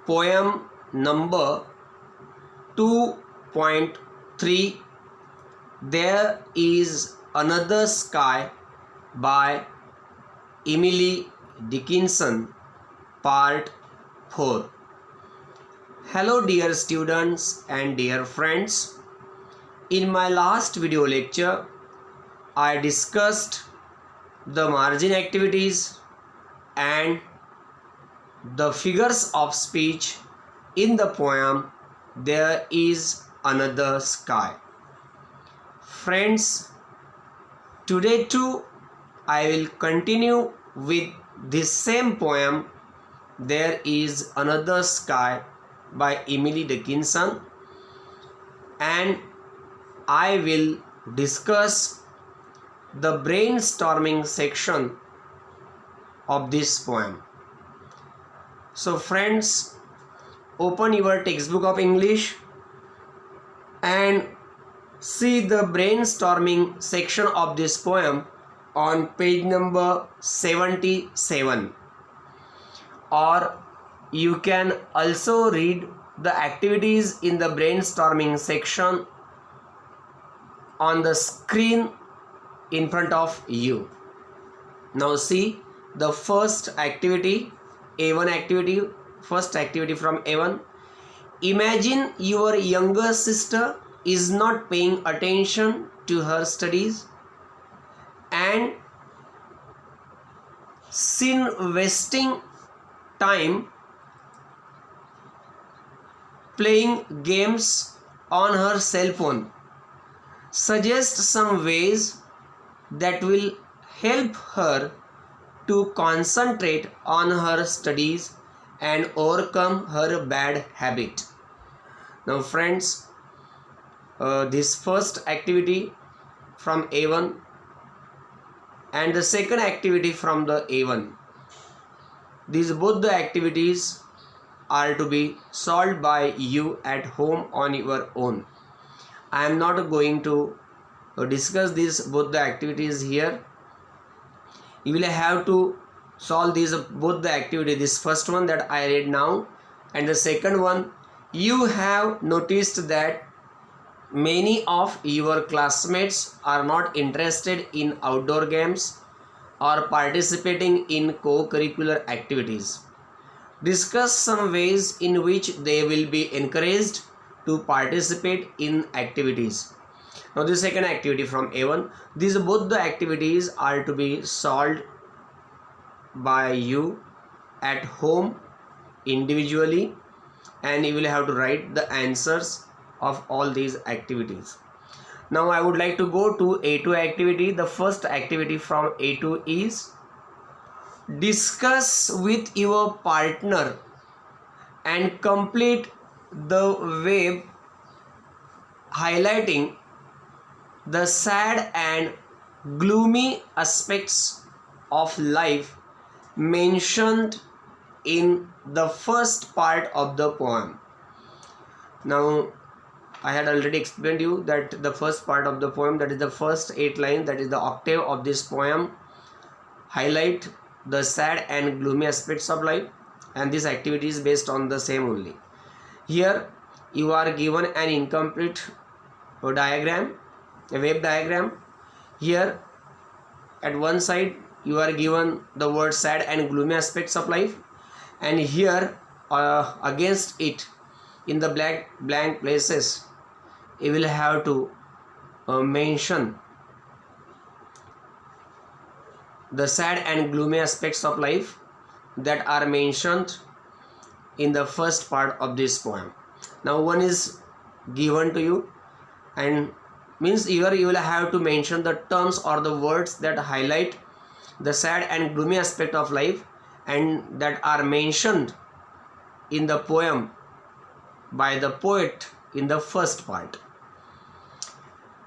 Poem number 2.3, There is Another Sky by Emily Dickinson, Part 4. Hello dear students and dear friends. In my last video lecture, I discussed the margin activities and the figures of speech in the poem There is Another Sky. Friends, today too I will continue with this same poem There is Another Sky by Emily Dickinson, and I will discuss the brainstorming section of this poem. So friends, open your textbook of English and see the brainstorming section of this poem on page number 77, or you can also read the activities in the brainstorming section on the screen in front of you. Now see the first activity, A1 activity, first activity from A1. Imagine your younger sister is not paying attention to her studies and seen wasting time playing games on her cell phone. Suggest some ways that will help her to concentrate on her studies and overcome her bad habit. Now friends, this first activity from A1 and the second activity from the A1, these both the activities are to be solved by you at home on your own. I am not going to discuss these both the activities here. You will have to solve these both the activity, this first one that I read now and the second one. You have noticed that many of your classmates are not interested in outdoor games or participating in co-curricular activities. Discuss some ways in which they will be encouraged to participate in activities. Now the second activity from A1, these both the activities are to be solved by you at home individually, and you will have to write the answers of all these activities. Now I would like to go to A2 activity. The first activity from A2 is discuss with your partner and complete the web highlighting the sad and gloomy aspects of life mentioned in the first part of the poem. Now I had already explained you that the first part of the poem, that is the first 8 lines, that is the octave of this poem, highlight the sad and gloomy aspects of life, and this activity is based on the same only. Here you are given an incomplete diagram, a wave diagram. Here at one side you are given the word sad and gloomy aspects of life, and here against it in the blank places you will have to mention the sad and gloomy aspects of life that are mentioned in the first part of this poem. Now one is given to you, and means here you will have to mention the terms or the words that highlight the sad and gloomy aspect of life and that are mentioned in the poem by the poet in the first part.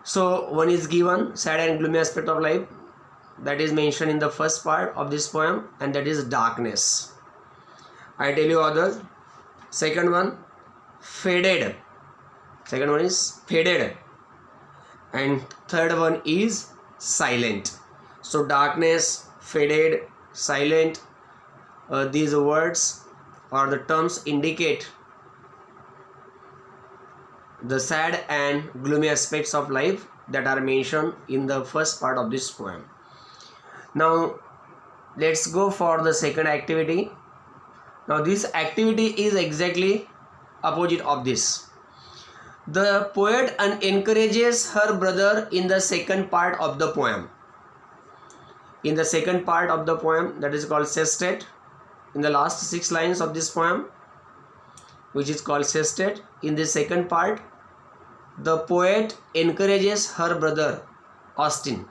So one is given sad and gloomy aspect of life that is mentioned in the first part of this poem, and that is darkness. I tell you others. Second one, faded. Second one is faded, and third one is silent. So darkness, faded, silent, these words or the terms indicate the sad and gloomy aspects of life that are mentioned in the first part of this poem. Now let's go for the second activity. Now this activity is exactly opposite of this. The poet encourages her brother in the second part of the poem. In the second part of the poem, that is called sestet, in the last 6 lines of this poem, which is called sestet, in the second part, the poet encourages her brother Austin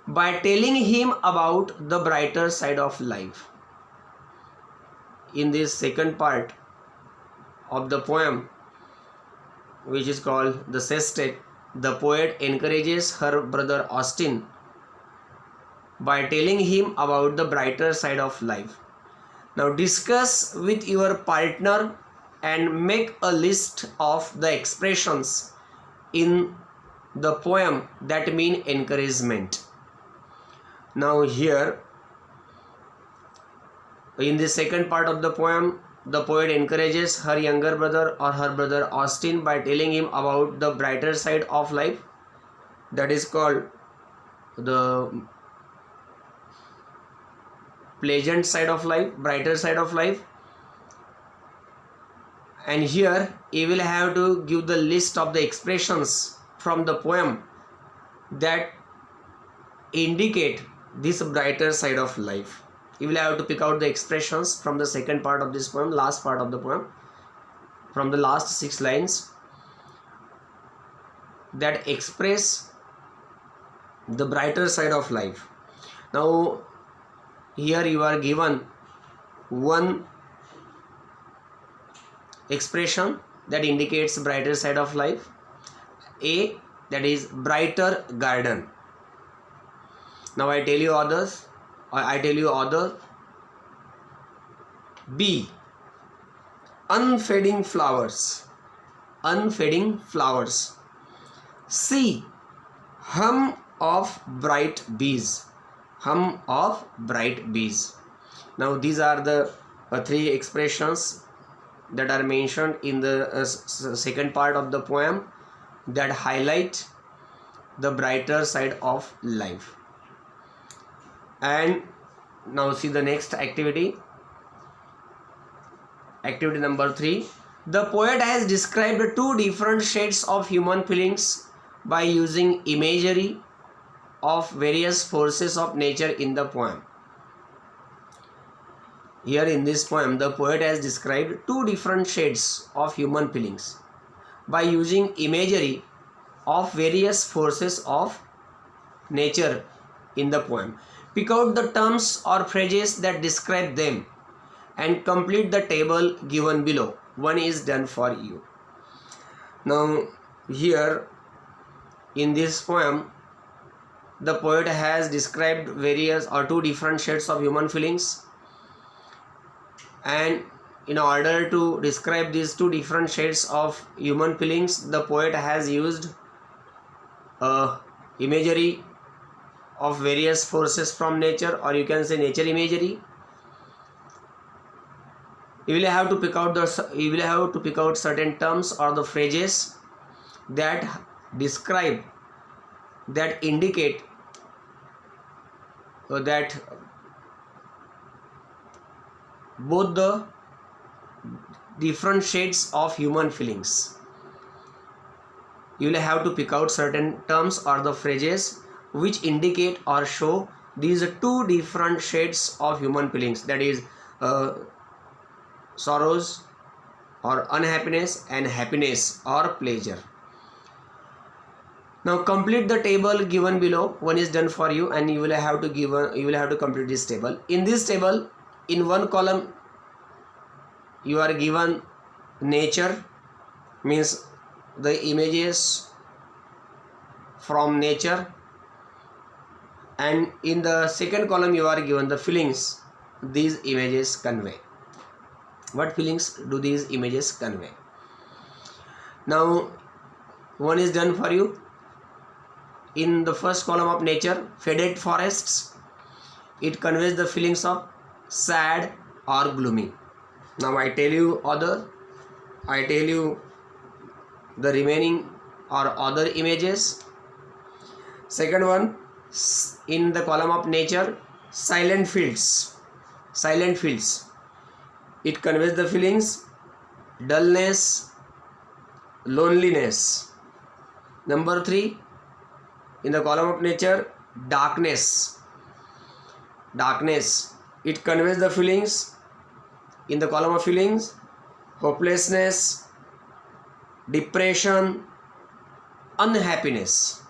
by telling him about the brighter side of life. In this second part of the poem, which is called the sestet, the poet encourages her brother Austin by telling him about the brighter side of life. Now discuss with your partner and make a list of the expressions in the poem that mean encouragement. Now here, in the second part of the poem, the poet encourages her younger brother or her brother Austin by telling him about the brighter side of life, that is called the pleasant side of life, brighter side of life. And here you will have to give the list of the expressions from the poem that indicate this brighter side of life. You will have to pick out the expressions from the second part of this poem, last part of the poem, from the last 6 lines that express the brighter side of life. Now here you are given one expression that indicates brighter side of life. A, that is brighter garden. Now I tell you others. I tell you other. B, unfading flowers. Unfading flowers. C, hum of bright bees. Hum of bright bees. Now these are the 3 expressions that are mentioned in the second part of the poem that highlight the brighter side of life. And now see the next activity. Activity number 3. The poet has described 2 different shades of human feelings by using imagery of various forces of nature in the poem. Here in this poem, the poet has described 2 different shades of human feelings by using imagery of various forces of nature in the poem. Pick out the terms or phrases that describe them and complete the table given below. One is done for you. Now here in this poem, the poet has described various or 2 different shades of human feelings, and in order to describe these 2 different shades of human feelings, the poet has used imagery of various forces from nature, or you can say nature imagery. You will have to pick out certain terms or the phrases that describe, that indicate that both the different shades of human feelings. You will have to pick out certain terms or the phrases which indicate or show these 2 different shades of human feelings, that is sorrows or unhappiness and happiness or pleasure. Now complete the table given below. One is done for you, and you will have to complete this table. In this table, in one column you are given nature, means the images from nature, and in the second column you are given the feelings these images convey. What feelings do these images convey? Now one is done for you. In the first column of nature, faded forests, it conveys the feelings of sad, or gloomy. Now I tell you the remaining or other images. Second one, in the column of nature, silent fields. Silent fields. It conveys the feelings dullness, loneliness. Number 3, in the column of nature, darkness. Darkness. It conveys the feelings, in the column of feelings, hopelessness, depression, unhappiness.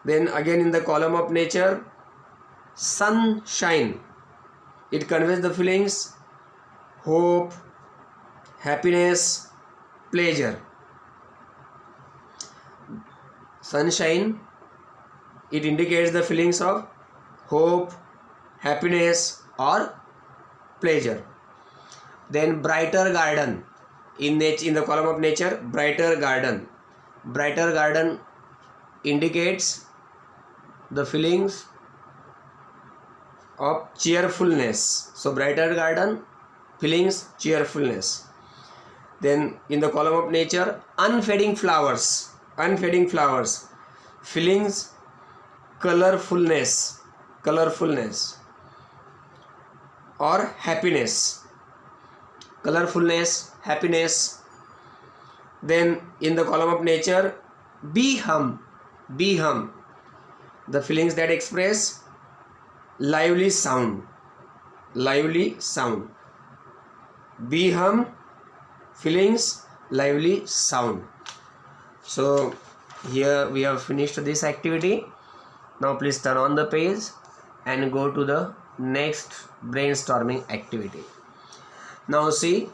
Then again in the column of nature, sunshine. It conveys the feelings hope, happiness, pleasure. Sunshine, it indicates the feelings of hope, happiness or pleasure. Then brighter garden. In the column of nature, brighter garden. Brighter garden indicates the feelings of cheerfulness. So brighter garden, feelings cheerfulness. Then in the column of nature, unfading flowers. Unfading flowers, feelings colorfulness or happiness. Colorfulness, happiness. Then in the column of nature, be hum, the feelings that express lively sound. Be hum, feelings, lively sound. So here we have finished this activity. Now please turn on the page and go to the next brainstorming activity. Now see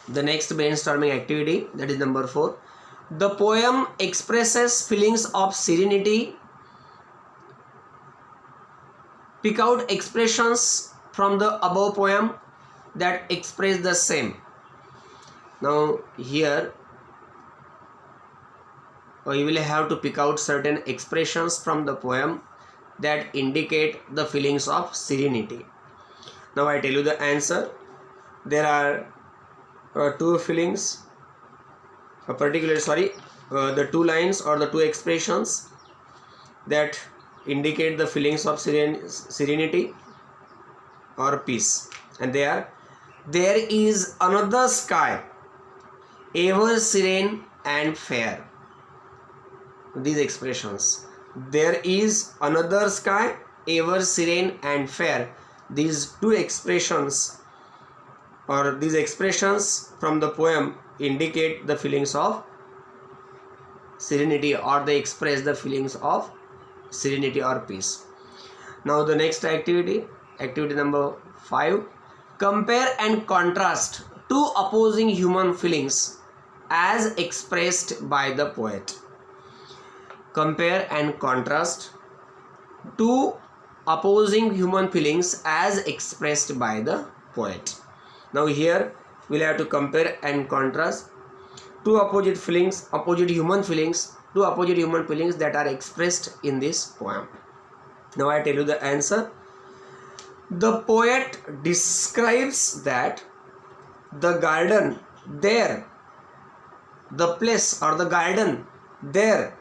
the next brainstorming activity, that is number 4. The poem expresses feelings of serenity. Pick out expressions from the above poem that express the same. Now here you will have to pick out certain expressions from the poem that indicate the feelings of serenity. Now I tell you the answer. There are two feelings, the two lines or the two expressions that indicate the feelings of serenity or peace, and they are: there is another sky, ever serene and fair. These expressions, there is another sky, ever serene and fair, these two expressions or these expressions from the poem indicate the feelings of serenity, or they express the feelings of serenity or peace. Now the next activity number 5. Compare and contrast two opposing human feelings as expressed by the poet. Compare and contrast two opposing human feelings as expressed by the poet. Now here we'll have to compare and contrast two opposite human feelings that are expressed in this poem. Now I tell you the answer. The poet describes that the garden there, the place or the garden there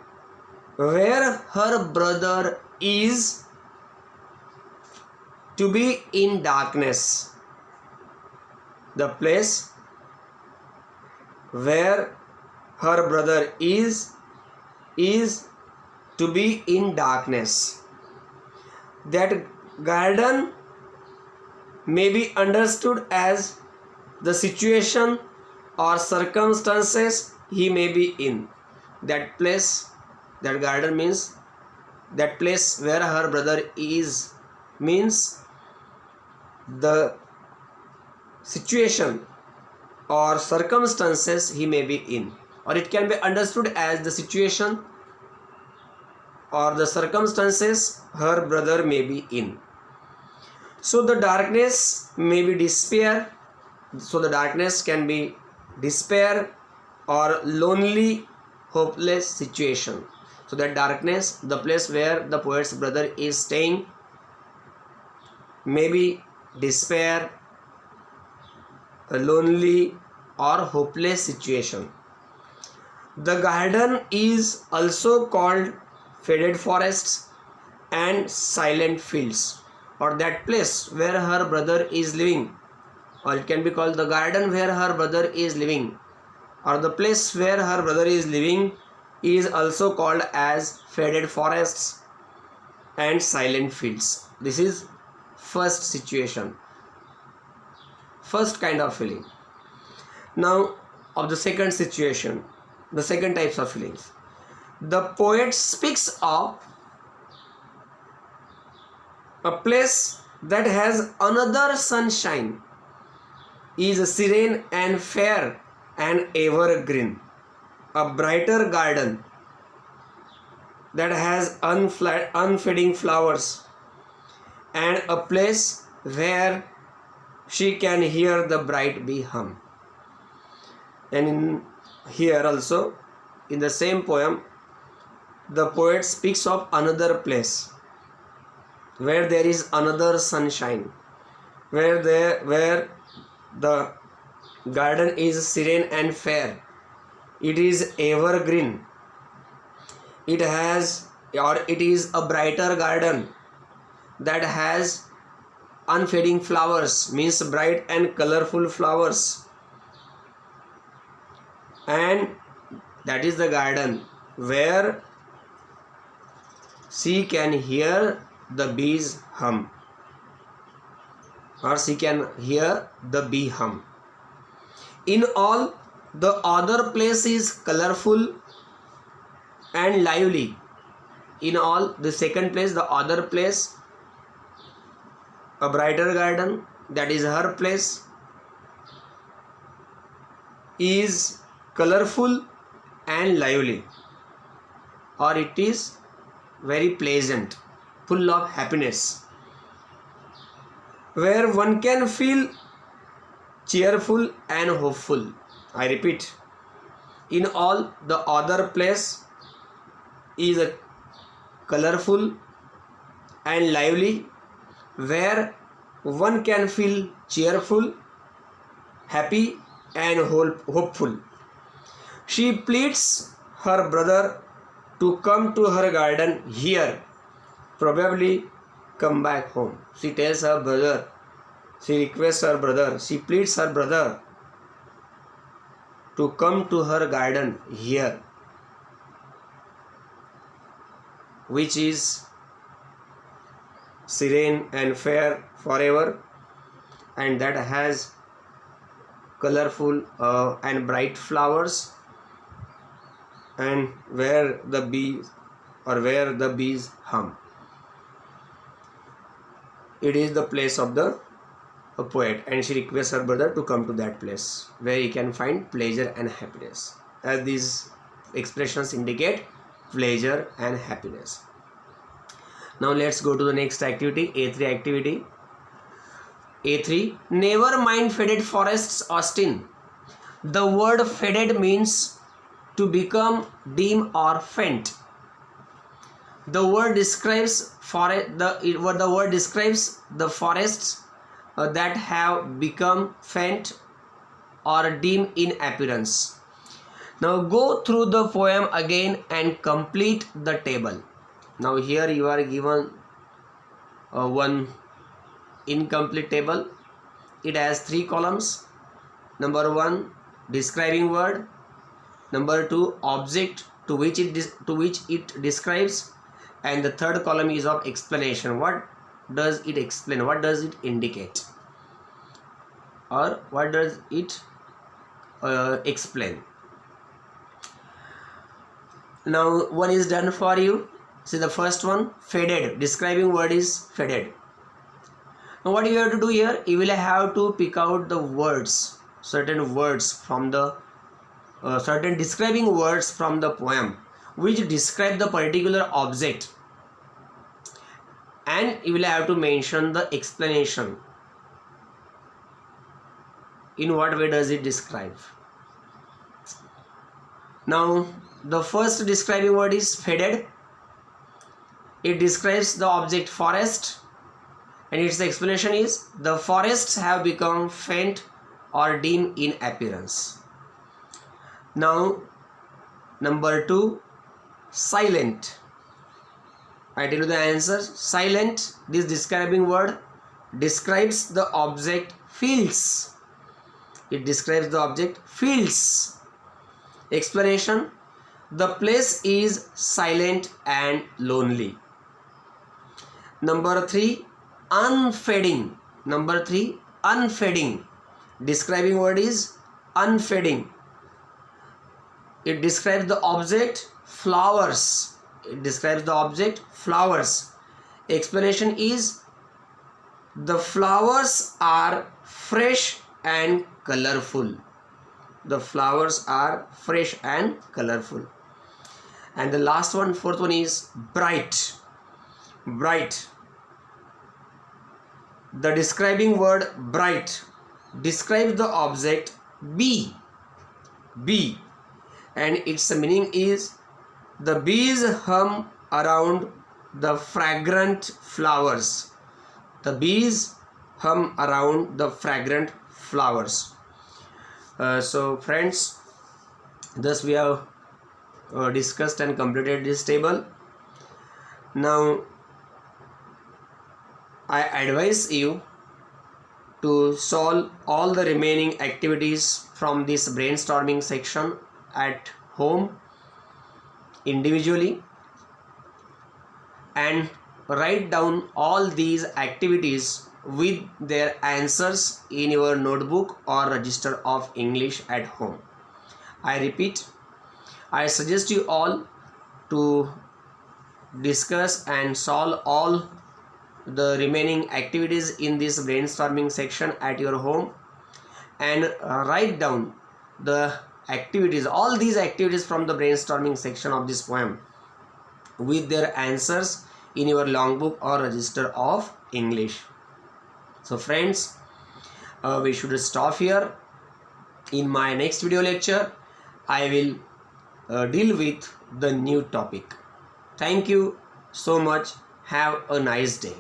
where her brother is to be in darkness. The place where her brother is to be in darkness. That garden may be understood as the situation or circumstances he may be in. That place, that garden means that place where her brother is, means the situation or circumstances he may be in, or it can be understood as the situation or the circumstances her brother may be in. So the darkness may be despair. So the darkness can be despair or lonely, hopeless situation. So that darkness, the place where the poet's brother is staying, may be despair a lonely or hopeless situation. The garden is also called faded forests and silent fields, or that place where her brother is living, or it can be called the garden where her brother is living, or the place where her brother is living is also called as faded forests and silent fields. This is first situation, first kind of feeling. Now of the second situation, the second types of feelings. The poet speaks of a place that has another sunshine, is serene and fair and evergreen, a brighter garden that has unfading flowers, and a place where she can hear the bright bee hum. And in here also, in the same poem, the poet speaks of another place where there is another sunshine, where the garden is serene and fair, it is evergreen, it has, or it is a brighter garden that has unfading flowers, means bright and colorful flowers, and that is the garden where she can hear the bees hum, or she can hear the bee hum. In all, the other place is colorful and lively. In all, the second place, the other place, a brighter garden, that is her place, is colorful and lively, or it is very pleasant, full of happiness, where one can feel cheerful and hopeful. I repeat, in all, the other place is a colorful and lively, where one can feel cheerful, happy and hopeful. She pleads her brother to come to her garden here, probably come back home. She tells her brother, she requests her brother, she pleads her brother to come to her garden here, which is serene and fair forever, and that has colorful and bright flowers, and where the bees hum. It is the place of the poet, and she requests her brother to come to that place where he can find pleasure and happiness, as these expressions indicate pleasure and happiness. Now let's go to the next activity, A3 activity. A3, never mind faded forests, Austin. The word faded means to become dim or faint. The word describes the word describes the forests that have become faint or dim in appearance. Now go through the poem again and complete the table. Now here you are given one incomplete table. It has 3 columns. Number 1, describing word. Number 2, object to which it describes, and the third column is of explanation. What does it explain? What does it indicate? Or what does it explain? Now one is done for you. See the first one, faded. Describing word is faded. Now what you have to do here, you will have to pick out the words, certain words from the certain describing words from the poem which describe the particular object, and you will have to mention the explanation. In what way does it describe? Now the first describing word is faded. It describes the object forest, and its explanation is the forests have become faint or dim in appearance. Now, number 2, silent. I tell you the answer. Silent, this describing word describes the object feels. It describes the object feels. Explanation: the place is silent and lonely. Number 3, unfading. Number 3, unfading. Describing word is unfading. It describes the object flowers. It describes the object flowers. Explanation is the flowers are fresh and colorful. The flowers are fresh and colorful. And the last one, fourth one, is bright. Bright. The describing word bright describes the object bee. Bee. And its meaning is the bees hum around the fragrant flowers. The bees hum around the fragrant flowers. So friends, thus we have discussed and completed this table. Now I advise you to solve all the remaining activities from this brainstorming section at home individually, and write down all these activities with their answers in your notebook or register of English at home. I repeat, I suggest you all to discuss and solve all the remaining activities in this brainstorming section at your home, and write down the activities, all these activities from the brainstorming section of this poem with their answers in your logbook or register of English. So friends, we should stop here. In my next video lecture, I will deal with the new topic. Thank you so much. Have a nice day.